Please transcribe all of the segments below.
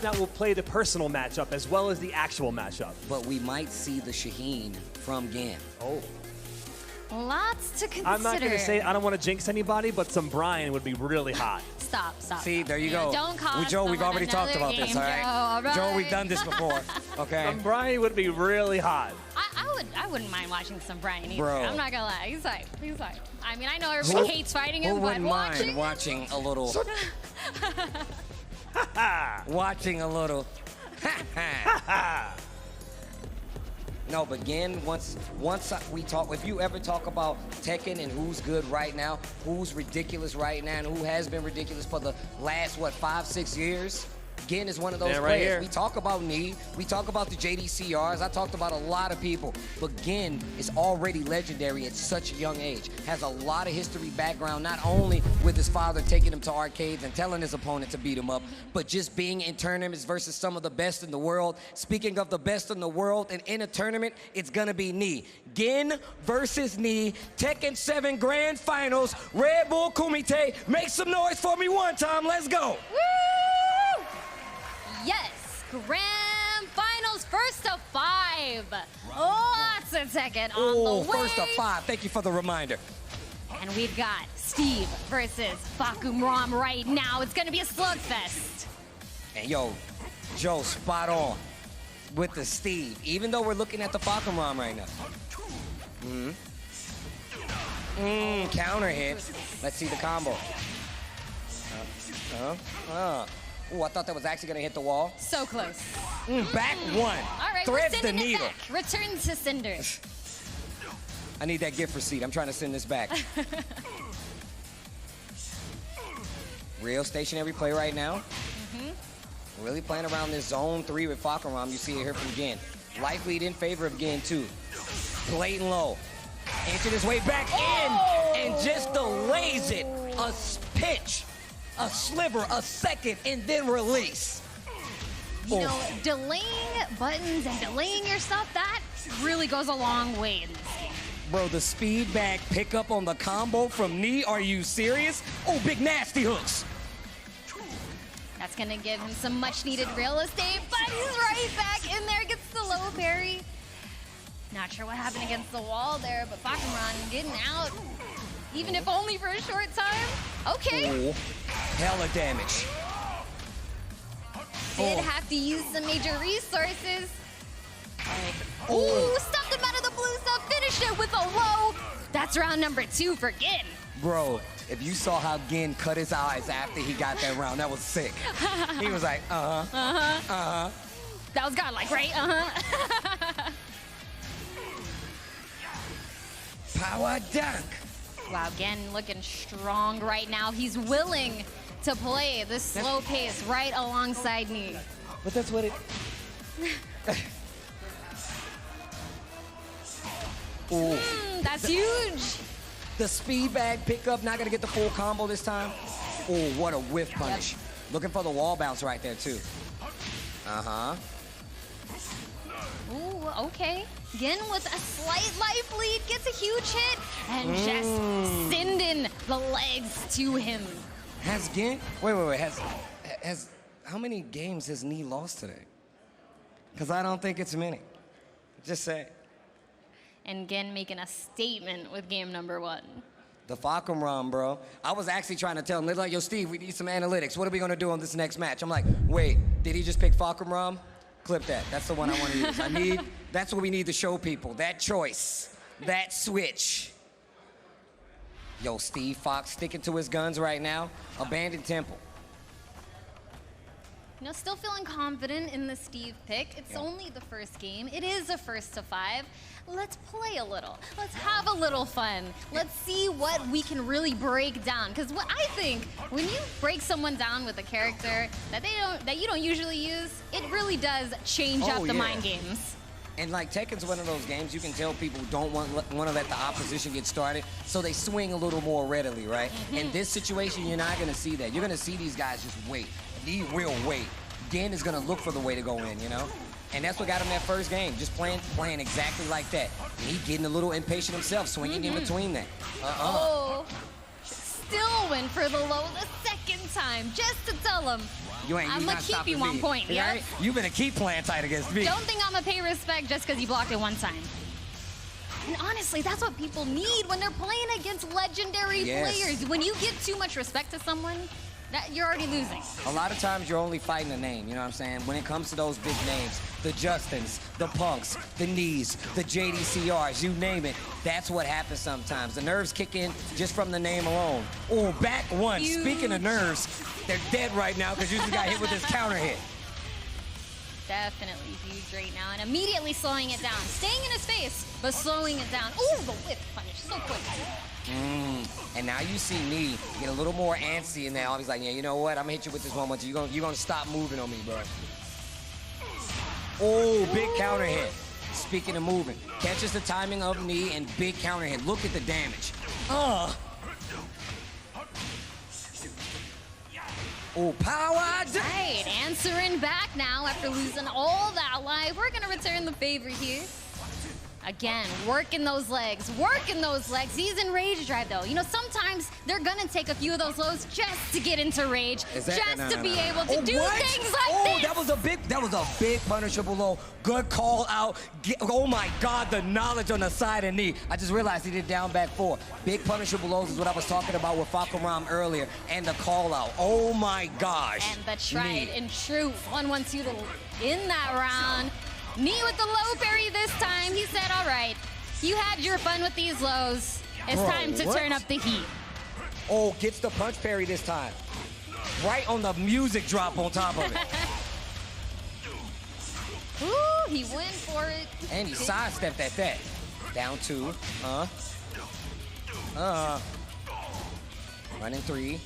That will play the personal matchup as well as the actual matchup. But we might see the Shaheen from Gan. Oh. Lots to consider. I'm not going to say, I don't want to jinx anybody, but some Brian would be really hot. Stop. See, there you go. Don't cause Joe, we've already talked about this, all right? Joe, we've done this before, okay? Some Brian would be really hot. I wouldn't mind watching some Brian either. Bro. I'm not gonna lie. He's fine. I mean, I know everybody hates fighting him, who but wouldn't mind watching a little... watching a little... No, but again, once we talk, if you ever talk about Tekken and who's good right now, who's ridiculous right now, and who has been ridiculous for the last, what, 5-6 years, Gin is one of those players. Right here. We talk about Knee, we talk about the JDCRs, I talked about a lot of people, but Gin is already legendary at such a young age, has a lot of history background, not only with his father taking him to arcades and telling his opponent to beat him up, but just being in tournaments versus some of the best in the world. Speaking of the best in the world, and in a tournament, it's gonna be Knee. Gin versus Knee, Tekken 7 Grand Finals, Red Bull Kumite. Make some noise for me one time, let's go. Woo! Yes, Grand Finals, first to 5. Lots of Tekken on the way. First to 5, thank you for the reminder. And we've got Steve versus Fakum Ram right now. It's gonna be a slugfest. And yo, Joe, spot on with the Steve, even though we're looking at the Fakum Ram right now. Counter hit. Let's see the combo. Ooh, I thought that was actually gonna hit the wall. So close. Back one. All right, Threads we're the sending needle. it back. Return to sender. I need that gift receipt. I'm trying to send this back. Real stationary play right now. Really playing around this zone 3 with Fakum Ram. You see it here from Gin. Life lead in favor of Gin too. Blatant low. Entered his way back in and just delays it. A pitch. A sliver, a second, and then release. You know, delaying buttons and delaying your stuff, that really goes a long way in this game. Bro, the speed back pickup on the combo from Knee, are you serious? Oh, big nasty hooks. That's gonna give him some much needed real estate, but he's right back in there, gets the low parry. Not sure what happened against the wall there, but Fakum Ram getting out, even if only for a short time. Okay. Ooh, hella damage. Did have to use some major resources. Ooh, stuffed him out of the blue stuff, finished it with a low. That's round number 2 for Gin. Bro, if you saw how Gin cut his eyes after he got that round, that was sick. He was like, That was godlike, right? Power dunk. Wow, Gin looking strong right now. He's willing to play this slow pace right alongside Knee. But that's what it... Ooh. That's huge. The speed bag pickup, not gonna get the full combo this time. Oh, what a whiff punish. Yep. Looking for the wall bounce right there too. Ooh, okay. Gin with a slight life lead, gets a huge hit, and just sending the legs to him. Has Gin, wait, has, how many games has Knee lost today? Because I don't think it's many. Just say. And Gin making a statement with game number 1. The Fakum Ram, bro. I was actually trying to tell him, they're like, yo, Steve, we need some analytics. What are we gonna do on this next match? I'm like, wait, did he just pick Fakum Ram? Clip that, that's the one I wanna use. That's what we need to show people, that choice, that switch. Yo, Steve Fox sticking to his guns right now. Abandoned Temple. You know, still feeling confident in the Steve pick. It's only the first game. It is a first to 5. Let's play a little. Let's have a little fun. Let's see what we can really break down. Because what I think, when you break someone down with a character that you don't usually use, it really does change up the mind games. And like Tekken's one of those games you can tell people don't want to let the opposition get started, so they swing a little more readily, right? In this situation, you're not gonna see that. You're gonna see these guys just wait. Knee will wait. Gin is gonna look for the way to go in, you know? And that's what got him that first game, just playing exactly like that. And he getting a little impatient himself, swinging in between that. Oh, still went for the low the second time, just to tell him, I'm gonna keep you on point, yeah? Right? You better keep playing tight against me. Don't think I'm gonna pay respect just because you blocked it one time. And honestly, that's what people need when they're playing against legendary players. When you give too much respect to someone, you're already losing. A lot of times you're only fighting a name, you know what I'm saying? When it comes to those big names, the Justins, the Punks, the Knees, the JDCRs, you name it, that's what happens sometimes. The nerves kick in just from the name alone. Oh, back one. Huge. Speaking of nerves, they're dead right now because you just got hit with this counter hit. Definitely huge right now, and immediately slowing it down. Staying in his face, but slowing it down. Ooh, the whip punish, so quick. And now you see me get a little more antsy in there. He's like, yeah, you know what? I'm gonna hit you with this one more. You're gonna stop moving on me, bro. Oh, big counter hit. Speaking of moving, catches the timing of knee and big counter hit. Look at the damage. Oh, power! Right, answering back now after losing all that life. We're gonna return the favor here. Again, working those legs, He's in rage drive though. You know, sometimes they're gonna take a few of those lows just to get into rage, to be able to do things like this. That was a big punishable low. Good call out. Oh my God, the knowledge on the side and knee. I just realized he did down back 4. Big punishable lows is what I was talking about with Fakuram earlier, and the call out. Oh my gosh. And the tried and true 1-1-2 in that round. Knee with the low parry this time. He said, all right, you had your fun with these lows. It's time to turn up the heat. Oh, gets the punch parry this time. Right on the music drop on top of it. Ooh, he went for it. And he sidestepped at that. Down 2. Running 3.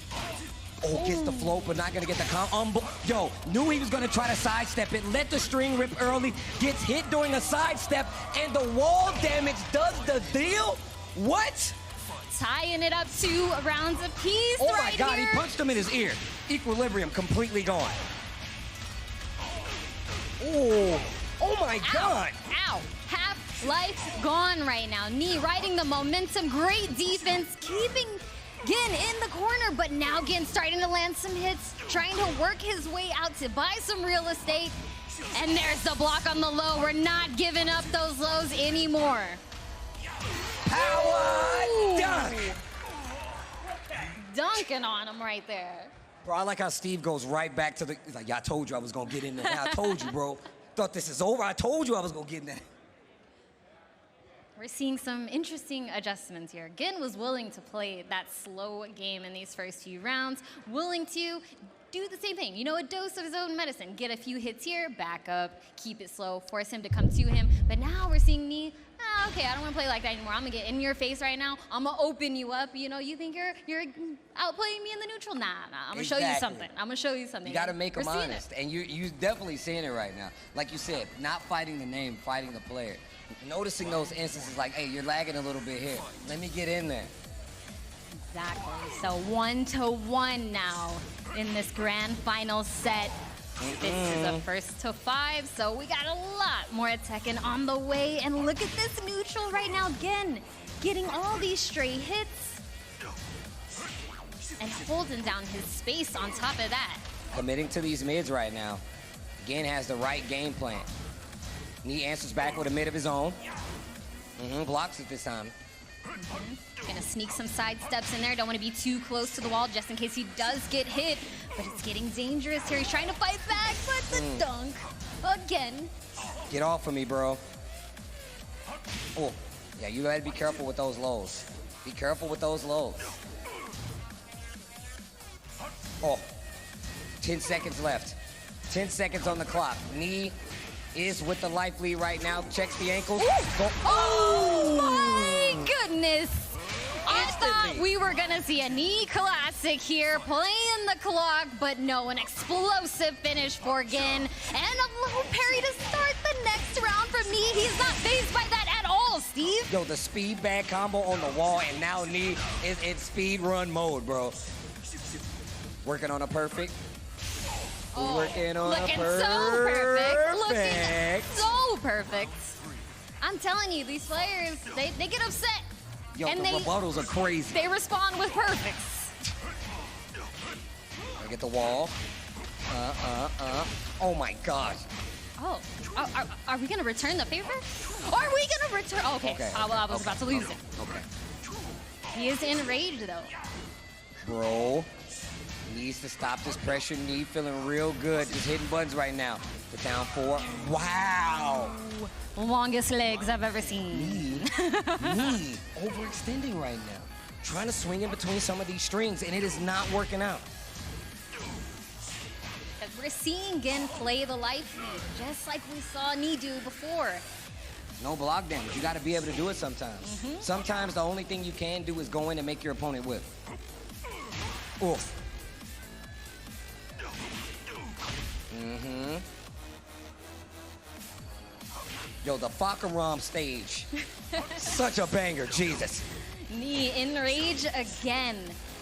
Oh, gets the float, but not gonna get the combo. Yo, knew he was gonna try to sidestep it. Let the string rip early. Gets hit during a sidestep, and the wall damage does the deal? What? Tying it up 2 rounds apiece. Oh my God, he punched him in his ear. Equilibrium completely gone. Oh my God. Ow. Half life gone right now. Knee riding the momentum. Great defense. Keeping Gin in the corner, but now Gin starting to land some hits, trying to work his way out to buy some real estate. And there's the block on the low. We're not giving up those lows anymore. Power dunk! Dunking on him right there. Bro, I like how Steve goes right back to he's like, yeah, I told you I was gonna get in there. Yeah, I told you, bro. Thought this is over. I told you I was gonna get in there. We're seeing some interesting adjustments here. Gin was willing to play that slow game in these first few rounds, willing to do the same thing. You know, a dose of his own medicine. Get a few hits here, back up, keep it slow, force him to come to him. But now we're seeing me, okay, I don't want to play like that anymore. I'm going to get in your face right now. I'm going to open you up. You know, you think you're outplaying me in the neutral? Nah. I'm going to show you something. I'm going to show you something. You got to make them honest. And you definitely seeing it right now. Like you said, not fighting the name, fighting the player. Noticing those instances like, hey, you're lagging a little bit here. Let me get in there. Exactly. So 1-1 now in this grand final set. This is a first to 5, so we got a lot more Tekken on the way. And look at this neutral right now. Again, getting all these straight hits and holding down his space on top of that. Committing to these mids right now. Gin has the right game plan. Knee answers back with a mid of his own. Blocks it this time. Gonna sneak some side steps in there. Don't want to be too close to the wall just in case he does get hit. But it's getting dangerous here. He's trying to fight back, but the dunk again. Get off of me, bro. Oh, yeah, you gotta be careful with those lows. Be careful with those lows. Oh, 10 seconds left. 10 seconds on the clock. Knee is with the life lead right now. Checks the ankles. Oh my goodness. I thought we were gonna see a knee classic here, playing the clock, but no, an explosive finish for Gin. And a low parry to start the next round from Knee. He's not fazed by that at all, Steve. Yo, the speed bag combo on the wall, and now Knee is in speed run mode, bro. Working on a perfect. Working on Looking so perfect. Looking so perfect. I'm telling you, these players, they get upset. Yo, and the rebuttals are crazy. They respond with perfects. I get the wall. Oh my gosh. Oh, are we gonna return the favor? Are we gonna return? Oh, okay. Well, I was about to lose it. Okay. He is enraged though. Bro needs to stop this pressure. Knee feeling real good. Just hitting buttons right now. The down 4. Wow. Longest legs I've ever seen. Knee overextending right now. Trying to swing in between some of these strings, and it is not working out. We're seeing Gen play the life lead, just like we saw Knee do before. No block damage. You got to be able to do it sometimes. Sometimes the only thing you can do is go in and make your opponent whip. Oof. Yo, the Fakaram stage. Such a banger, Jesus. Knee enrage again.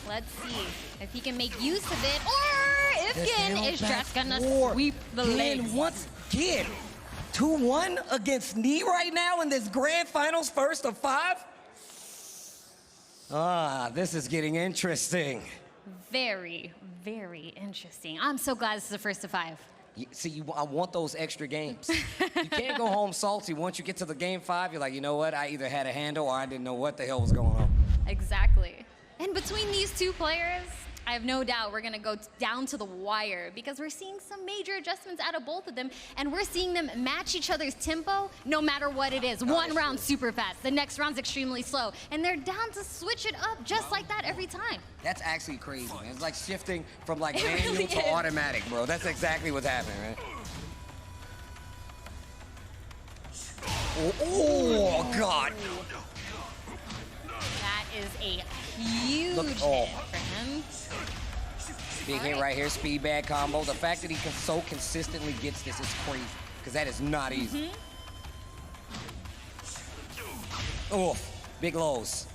Let's see if he can make use of it, or if Gen is just gonna sweep the legs. Once again, 2-1 against Knee right now in this Grand Finals first of 5. This is getting interesting. Very, very interesting. I'm so glad this is the first of 5. See, I want those extra games. You can't go home salty. Once you get to the game 5, you're like, you know what? I either had a handle or I didn't know what the hell was going on. Exactly. And between these two players, I have no doubt we're gonna go down to the wire because we're seeing some major adjustments out of both of them, and we're seeing them match each other's tempo no matter what it is. One round super fast, the next round's extremely slow, and they're down to switch it up just like that every time. That's actually crazy, man. It's like shifting from like manual really to is. automatic, bro. That's exactly what's happening, right? Oh, God. That is a huge hit for him. Big hit right here, speed bag combo. The fact that he so consistently gets this is crazy, because that is not easy. Oh, big lows.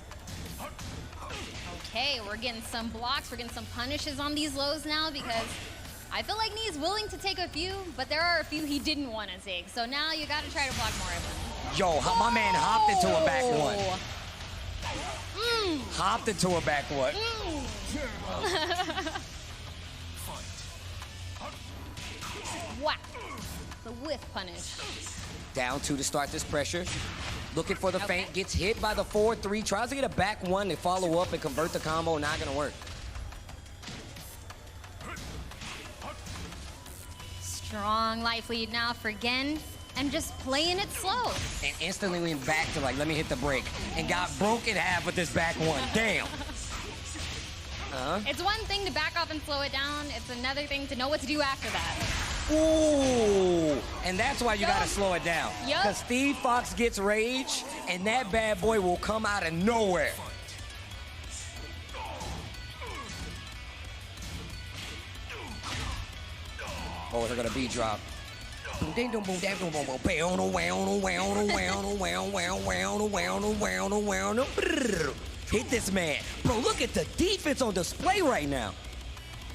Okay, we're getting some blocks, we're getting some punishes on these lows now because I feel like Knee's willing to take a few, but there are a few he didn't want to take. So now you gotta try to block more of them. Yo, my man hopped into a back one. Hopped into a back one. Wow, the whiff punish. Down 2 to start this pressure. Looking for the feint, gets hit by the 4-3, tries to get a back 1 to follow up and convert the combo, not gonna work. Strong life lead now for Gen, and just playing it slow. And instantly went back to like, let me hit the break, and got broke in half with this back 1. Damn. It's one thing to back off and slow it down. It's another thing to know what to do after that. Ooh, and that's why you gotta slow it down. Yup. Because Steve Fox gets rage, and that bad boy will come out of nowhere. Oh, they're gonna B drop. Hit this man. Bro, look at the defense on display right now.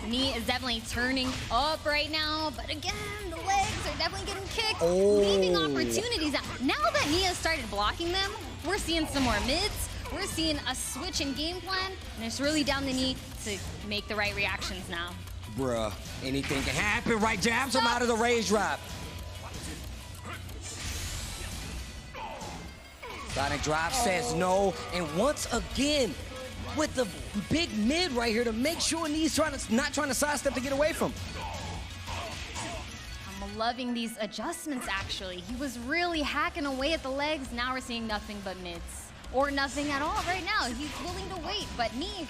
Knee is definitely turning up right now, but again, the legs are definitely getting kicked, Oh. leaving opportunities out. Now that Knee has started blocking them, we're seeing some more mids, we're seeing a switch in game plan, and it's really down to Knee to make the right reactions now. Bruh, anything can happen, right? Jabs him out of the rage drop. Sonic drop says no, and once again, with the big mid right here to make sure Knee's not trying to sidestep to get away from. I'm loving these adjustments, actually. He was really hacking away at the legs. Now we're seeing nothing but mids. Or nothing at all right now. He's willing to wait, but Knee,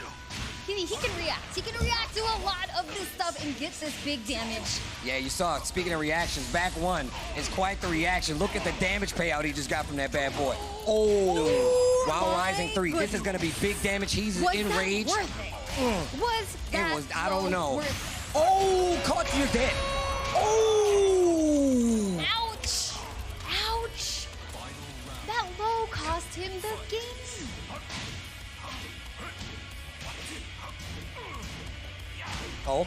he can react. He can react to a lot of this stuff and get this big damage. Yeah, you saw it. Speaking of reactions, back 1 is quite the reaction. Look at the damage payout he just got from that bad boy. Oh, while rising 3. This is gonna be big damage. He's enraged. Was that worth it? I don't know. Worth Oh, caught you dead. Oh! Ouch! Ouch! That low cost him the game. Oh,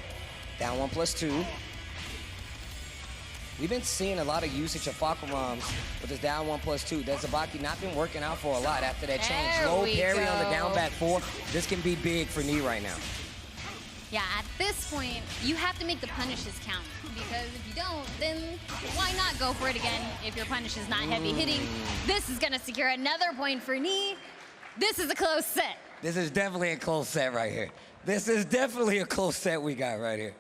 down 1+2. We've been seeing a lot of usage of Fakurams with this down 1+2. That Zabaki not been working out for a lot after that change. There Low we parry on the go. down back 4. This can be big for Knee right now. Yeah, at this point, you have to make the punishes count. Because if you don't, then why not go for it again if your punish is not heavy hitting? This is going to secure another point for Knee. This is a close set. This is definitely a close set right here. This is definitely a close set we got right here.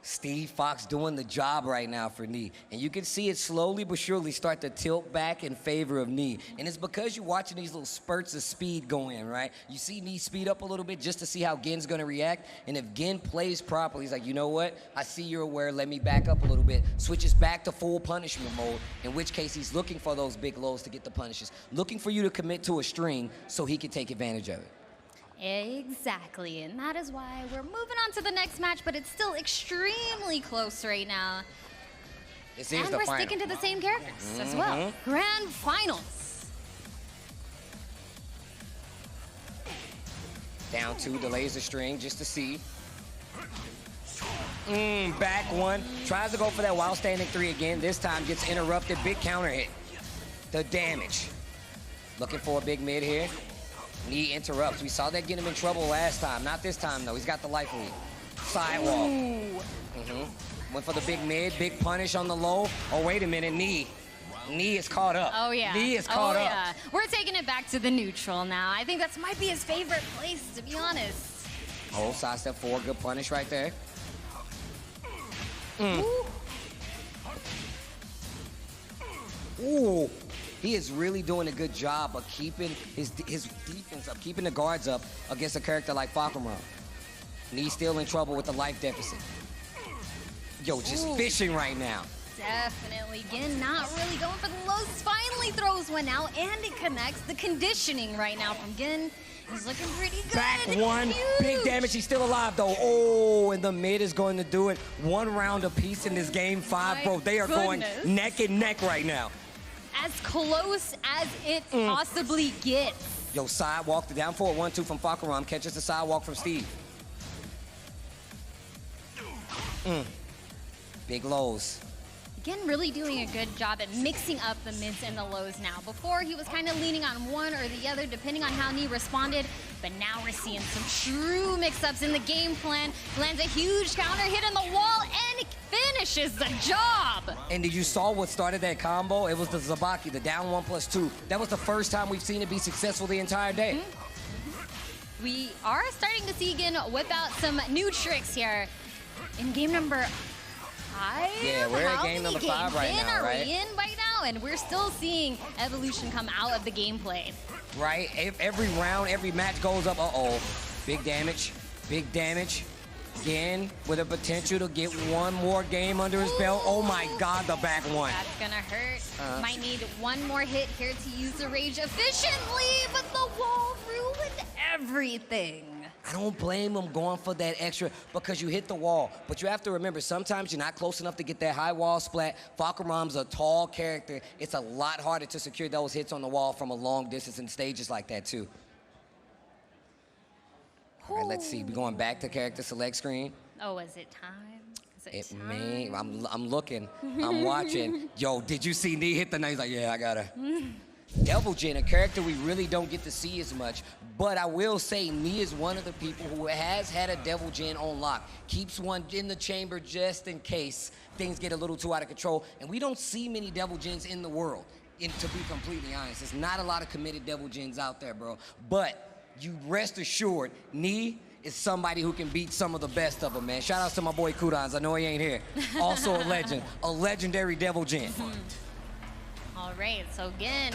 Steve Fox doing the job right now for Knee. And you can see it slowly but surely start to tilt back in favor of Knee. And it's because you're watching these little spurts of speed go in, right? You see Knee speed up a little bit just to see how Gen's gonna react. And if Gen plays properly, he's like, you know what? I see you're aware, let me back up a little bit. Switches back to full punishment mode, in which case he's looking for those big lows to get the punishes. Looking for you to commit to a string so he can take advantage of it. Exactly, and that is why we're moving on to the next match, but it's still extremely close right now. This is And the we're final. sticking to the same characters as well. Grand Finals. Down 2, delays the string just to see. Back 1, tries to go for that while standing 3 again. This time gets interrupted, big counter hit. The damage. Looking for a big mid here. Knee interrupts. We saw that get him in trouble last time. Not this time though, he's got the life lead. Sidewalk. Went for the big mid, big punish on the low. Oh, wait a minute, Knee is caught up. Oh, yeah. Knee is caught up. Yeah. We're taking it back to the neutral now. I think that might be his favorite place, to be honest. Oh, sidestep 4, good punish right there. Ooh. He is really doing a good job of keeping his defense up, keeping the guards up against a character like Fakuram. Knee's still in trouble with the life deficit. Yo, just fishing right now. Definitely. Gen not really going for the lows. Finally throws one out, and it connects. The conditioning right now from Gen is looking pretty good. Back 1, Huge. big damage. He's still alive though. Oh, and the mid is going to do it. 1 round apiece in this game 5, My bro. They are goodness. going neck and neck right now. As close as it possibly gets. Yo, sidewalk, the down forward 1-2 from Fakuram, catches the sidewalk from Steve. Big lows. Again, really doing a good job at mixing up the mids and the lows now. Before, he was kind of leaning on one or the other, depending on how Knee responded. But now we're seeing some true mix-ups in the game plan. Lands a huge counter hit on the wall and finishes the job. And you saw what started that combo? It was the Zabaki, the down 1+2. That was the first time we've seen it be successful the entire day. We are starting to see Gen whip out some new tricks here in game number 5. Yeah, we're at How game many number 5 games right in now, are right? we in by now? And we're still seeing evolution come out of the gameplay. Right? Every round, every match goes up. Uh-oh. Big damage. Big damage. Again, with a potential to get 1 more game under his belt. Oh my God, the back 1. That's gonna hurt. Might need 1 more hit here to use the rage efficiently, but the wall ruined everything. I don't blame him going for that extra because you hit the wall. But you have to remember, sometimes you're not close enough to get that high wall splat. Fakuram's a tall character. It's a lot harder to secure those hits on the wall from a long distance in stages like that too. All right, let's see. We're going back to character select screen. Oh, is it time? Is It time? may. I'm looking. I'm watching. Yo, did you see Knee hit the night? He's like, yeah, I gotta. Devil Jin, a character we really don't get to see as much, but I will say Knee is one of the people who has had a Devil Jin on lock. Keeps one in the chamber just in case things get a little too out of control, and we don't see many Devil Jins in the world. And to be completely honest, there's not a lot of committed Devil Jins out there, bro. But you rest assured, Knee is somebody who can beat some of the best of them, man. Shout out to my boy Kudans. I know he ain't here. Also a legend, a legendary Devil Jin. All right, so again,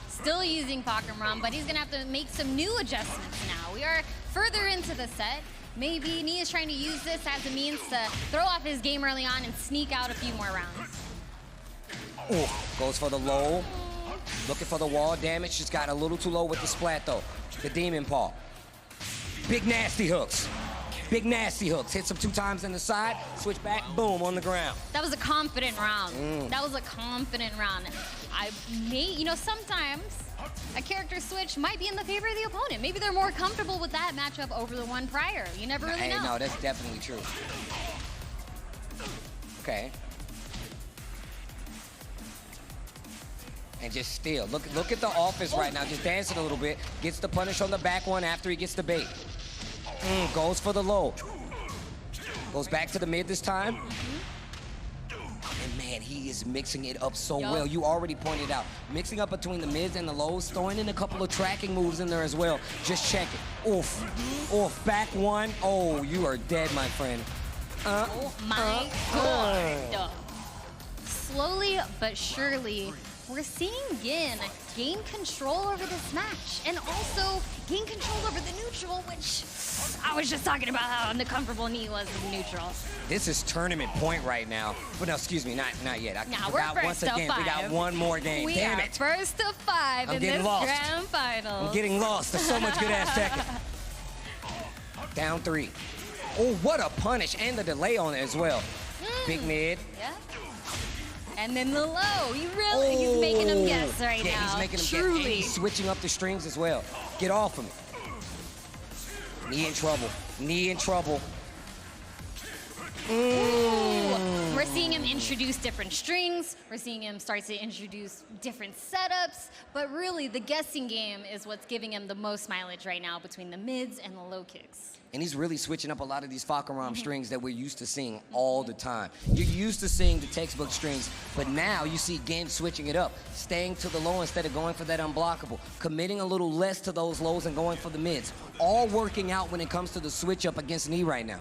still using Fakuram, but he's gonna have to make some new adjustments now. We are further into the set. Maybe Knee is trying to use this as a means to throw off his game early on and sneak out a few more rounds. Ooh, goes for the low. Looking for the wall damage. Just got a little too low with the splat though. The Demon Paw. Big nasty hooks. Big nasty hooks. Hits him 2 times in the side. Switch back. Boom, on the ground. That was a confident round. That was a confident round. Sometimes a character switch might be in the favor of the opponent. Maybe they're more comfortable with that matchup over the one prior. You never really know. No, that's definitely true. Okay. and just steal. Look at the offense right now, just dancing a little bit. Gets the punish on the back one after he gets the bait. Goes for the low. Goes back to the mid this time. And man, he is mixing it up so well. You already pointed out, mixing up between the mids and the lows, throwing in a couple of tracking moves in there as well. Just check it. Oof. Oof. Back one. Oh, you are dead, my friend. Oh my God. Slowly but surely, we're seeing Gin gain control over this match and also gain control over the neutral, which I was just talking about how uncomfortable Knee was in neutral. This is tournament point right now. But no, excuse me, not yet. Now we're first once to again, 5. we got one more game. Damn it. First to 5 in this grand final. I'm getting lost. There's so much good ass Tekken. Down 3. Oh, what a punish and the delay on it as well. Big mid. Yeah. And then the low. He's making him guess right now. Yeah, he's making him guess. And he's switching up the strings as well. Get off of me. Knee in trouble. Knee in trouble. We're seeing him introduce different strings. We're seeing him start to introduce different setups. But really, the guessing game is what's giving him the most mileage right now between the mids and the low kicks. And he's really switching up a lot of these Fakaram strings that we're used to seeing all the time. You're used to seeing the textbook strings, but now you see Gin switching it up, staying to the low instead of going for that unblockable, committing a little less to those lows and going for the mids. All working out when it comes to the switch up against Knee right now.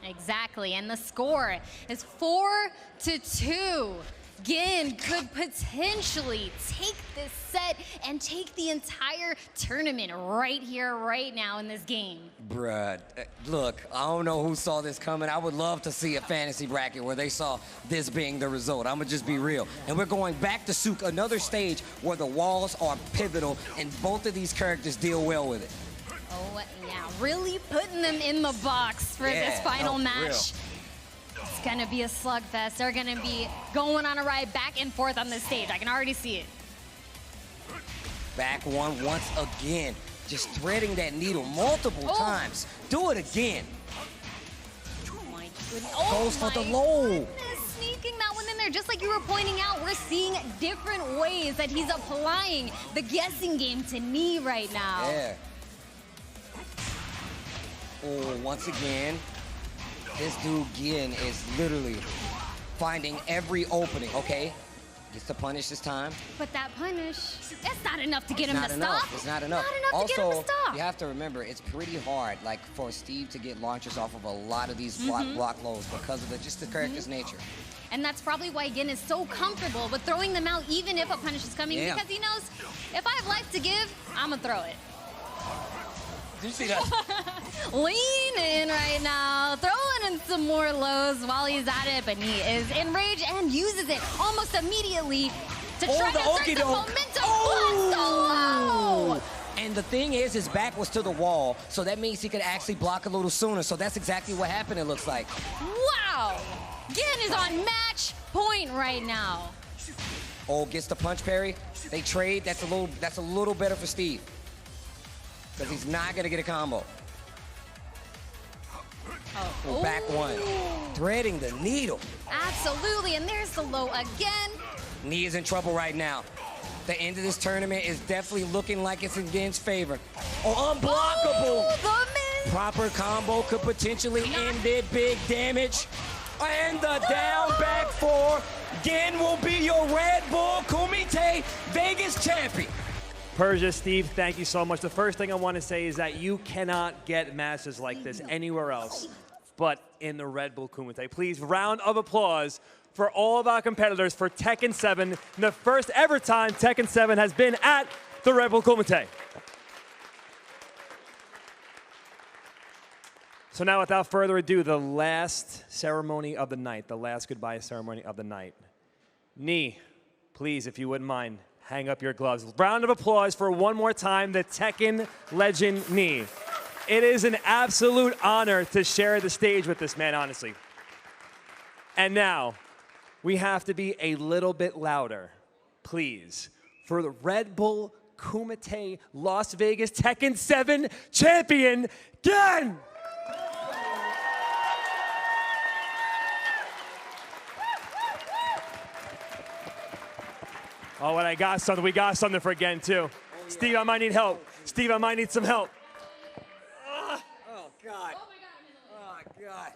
Exactly, and the score is 4-2. Gin could potentially take this set and take the entire tournament right here, right now in this game. Bruh, look, I don't know who saw this coming. I would love to see a fantasy bracket where they saw this being the result. I'm gonna just be real. And we're going back to Souk, another stage where the walls are pivotal and both of these characters deal well with it. Oh, yeah, really putting them in the box for this final match. It's gonna be a slugfest. They're gonna be going on a ride back and forth on this stage. I can already see it. Back one once again. Just threading that needle multiple times. Do it again. Oh my goodness. Goes for the low. Sneaking that one in there. Just like you were pointing out, we're seeing different ways that he's applying the guessing game to Knee right now. Yeah. Oh, once again, this dude Gin is literally finding every opening, okay? Gets the punish this time. But that punish, it's not enough to get him to stop. It's not enough. Not enough to get him to stop. You have to remember, it's pretty hard, like, for Steve to get launchers off of a lot of these block lows because of just the character's nature. And that's probably why Gin is so comfortable with throwing them out even if a punish is coming, because he knows if I have life to give, I'm gonna throw it. Did you see that? Lean in right now, throwing in some more lows while he's at it, but he is enraged and uses it almost immediately to try to start the momentum. Oh! And the thing is, his back was to the wall, so that means he could actually block a little sooner. So that's exactly what happened, it looks like. Wow! Gin is on match point right now. Oh, gets the punch parry. They trade. That's a little better for Steve, because he's not gonna get a combo. Oh, back one. Threading the needle. Absolutely, and there's the low again. Knee is in trouble right now. The end of this tournament is definitely looking like it's in Gin's favor. Oh, unblockable. Oh, the proper combo could potentially end it. Big damage. And the down back four. Gin will be your Red Bull Kumite Vegas champion. Persia, Steve, thank you so much. The first thing I want to say is that you cannot get matches like this anywhere else but in the Red Bull Kumite. Please, round of applause for all of our competitors for Tekken 7, the first ever time Tekken 7 has been at the Red Bull Kumite. So now, without further ado, the last ceremony of the night, the last goodbye ceremony of the night. Knee, please, if you wouldn't mind, hang up your gloves. Round of applause for one more time, the Tekken legend Knee. It is an absolute honor to share the stage with this man, honestly. And now, we have to be a little bit louder, please, for the Red Bull Kumite Las Vegas Tekken 7 champion, Gin! Oh, and I got something. We got something for Gen too. Steve, I might need help. Steve, I might need some help. Oh, God. Oh, God.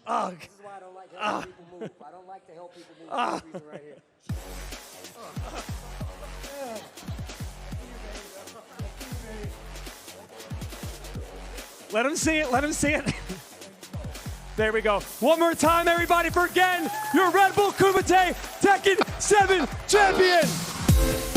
Oh, This is why I don't like helping people move. I don't like to help people move. This reason right here. let him see it. Let him see it. There we go. One more time, everybody, for Gen, your Red Bull Kumite Tekken 7 champion.